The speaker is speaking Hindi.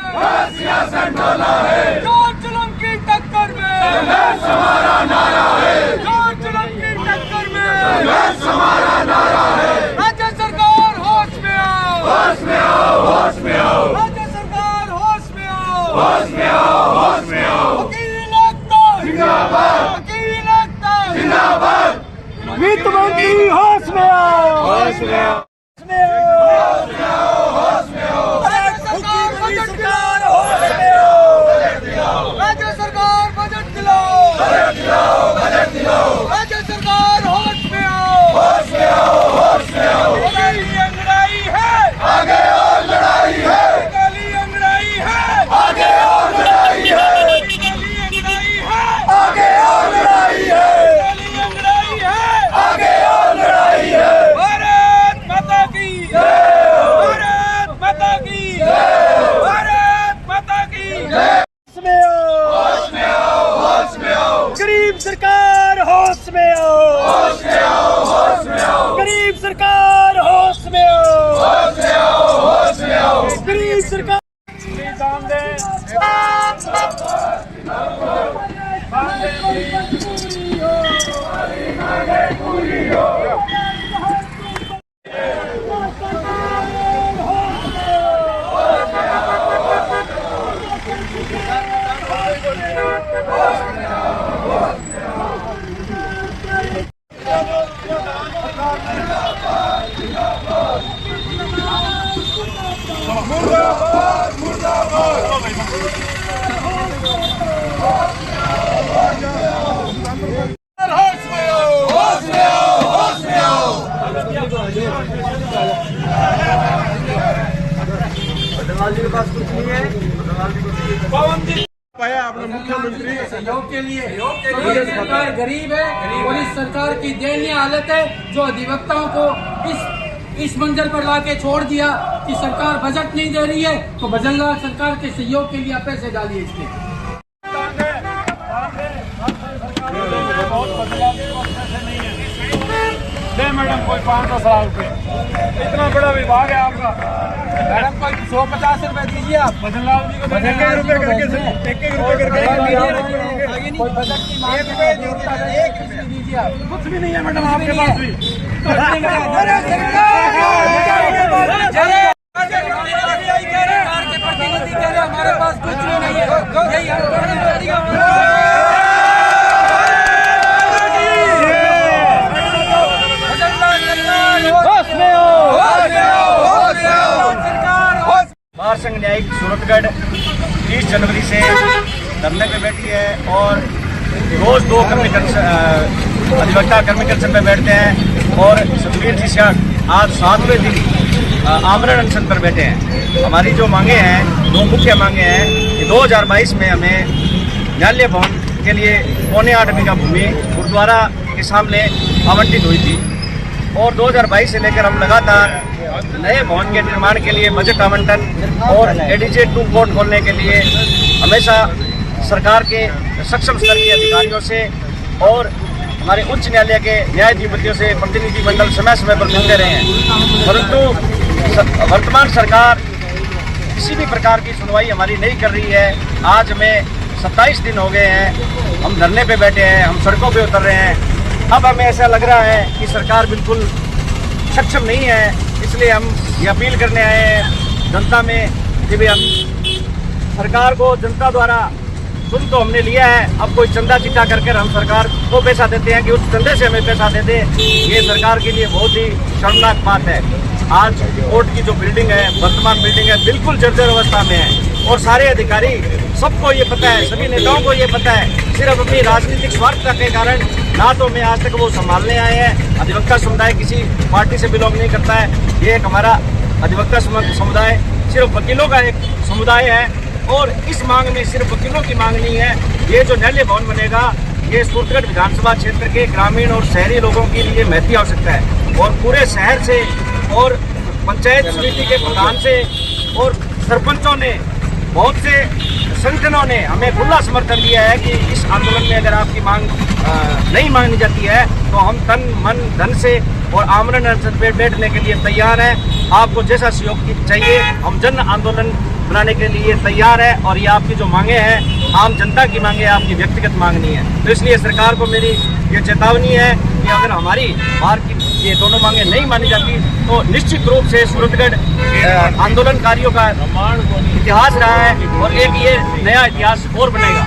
सियासत डोला है, जोर जुल्म की टक्कर में संघर्ष हमारा नारा है, जोर जुल्म की टक्कर में संघर्ष हमारा नारा है। राज्य सरकार होश में आओ, होश में आओ, होश में आओ, राज्य सरकार होश में आओ, होश में आओ, होश में आओ। वकील एकता जिंदाबाद, वकील एकता जिंदाबाद, वित्त मंत्री होश में आओ, होश में आओ, होश में आओ, होश में आओ, राज्य सरकार बजट दिलाओ, होश में आओ, राज्य सरकार बजट दिलाओ, बजट दिलाओ, बजट दिलाओ, राज्य सरकार होश में आओ, होश में आओ, होश में आओ। काली अंगड़ाई है, आगे और लड़ाई है, काली अंगड़ाई है, आगे और लड़ाई है, काली अंगड़ाई है, आगे और लड़ाई है, काली अंगड़ाई है। आगे और लड़ाई है। भारत माता की भारत माता की भारत माता की होश में आओ, होश में आओ, होश में आओ, गरीब सरकार होश में आओ, होश में आओ, होश में आओ, गरीब सरकार होश में आओ, होश में आओ, होश में आओ। गरीब सरकार दाम दे होश में आओ, होश में आओ, होश में आओ। पाया अपने मुख्यमंत्री सहयोग के लिए ये सरकार गरीब है और इस सरकार की दयनीय हालत है जो अधिवक्ताओं को इस मंजर पर लाके छोड़ दिया कि सरकार बजट नहीं दे रही है तो बजरंग सरकार के सहयोग के लिए आप पैसे डालिए इसमें। मैडम कोई 500 रुपए इतना बड़ा विभाग है आपका, मैडम कोई 150 रुपए दीजिए आप बजरंग जी को एक रुपए करके कोई बजट की मांग दीजिए आप, कुछ भी नहीं है मैडम आपके पास भी प्रतिनिधि कह रहे हमारे पास कुछ भी नहीं है। बार संघ न्यायिक सूरतगढ़ 30 जनवरी से धरने पे बैठी है और रोज 2 अधिवक्ता कर्मी कल्चर पे बैठते हैं और सतवीर जी शाह आज 7वें दिन आमरण अनशन पर बैठे हैं। हमारी जो मांगे हैं 2 मुख्य मांगे हैं कि 2022 में हमें न्यायालय भवन के लिए 8.25 बीघा भूमि गुरुद्वारा के सामने आवंटित हुई थी और 2022 से लेकर हम लगातार नए भवन के निर्माण के लिए बजट आवंटन और एडीजे 2 कोर्ट खोलने के लिए हमेशा सरकार के सक्षम स्तर के अधिकारियों से और हमारे उच्च न्यायालय के न्यायाधिपतियों से प्रतिनिधि मंडल समय समय पर मिलते रहे हैं, परंतु वर्तमान सरकार किसी भी प्रकार की सुनवाई हमारी नहीं कर रही है। आज हमें 27 दिन हो गए हैं, हम धरने पे बैठे हैं, हम सड़कों पे उतर रहे हैं। अब हमें ऐसा लग रहा है कि सरकार बिल्कुल सक्षम नहीं है, इसलिए हम ये अपील करने आए हैं जनता में कि भाई हम सरकार को जनता द्वारा चुन तो हमने लिया है, अब कोई चंदा चिट्ठा करके हम सरकार को पैसा देते हैं कि उस चंदे से हमें पैसा दे दे, ये सरकार के लिए बहुत ही शर्मनाक बात है। आज कोर्ट की जो बिल्डिंग है, वर्तमान बिल्डिंग है, बिल्कुल जर्जर अवस्था में है और सारे अधिकारी सबको ये पता है, सभी नेताओं को ये पता है, सिर्फ अपनी राजनीतिक स्वार्थ के कारण ना तो मैं आज तक वो संभालने आए हैं। अधिवक्ता समुदाय किसी पार्टी से बिलोंग नहीं करता है, ये एक हमारा अधिवक्ता समुदाय सिर्फ वकीलों का एक समुदाय है और इस मांग में सिर्फ वकीलों की मांग नहीं है। ये जो न्यायालय भवन बनेगा ये सूरतगढ़ विधानसभा क्षेत्र के ग्रामीण और शहरी लोगों के लिए महती आवश्यकता है और पूरे शहर से और पंचायत समिति के प्रधान से और सरपंचों ने, बहुत से संगठनों ने हमें खुला समर्थन दिया है कि इस आंदोलन में अगर आपकी मांग नहीं मांगी जाती है तो हम तन मन धन से और आमरण अनशन पे बैठने के लिए तैयार हैं। आपको जैसा सहयोग चाहिए हम जन आंदोलन बनाने के लिए तैयार है। और ये आपकी जो मांगे हैं आम जनता की मांगे हैं, आपकी व्यक्तिगत मांग नहीं है। तो इसलिए सरकार को मेरी ये चेतावनी है कि अगर हमारी बाहर की ये दोनों मांगे नहीं मानी जाती तो निश्चित रूप से सूरतगढ़ आंदोलनकारियों का इतिहास रहा है और एक ये नया इतिहास और बनेगा।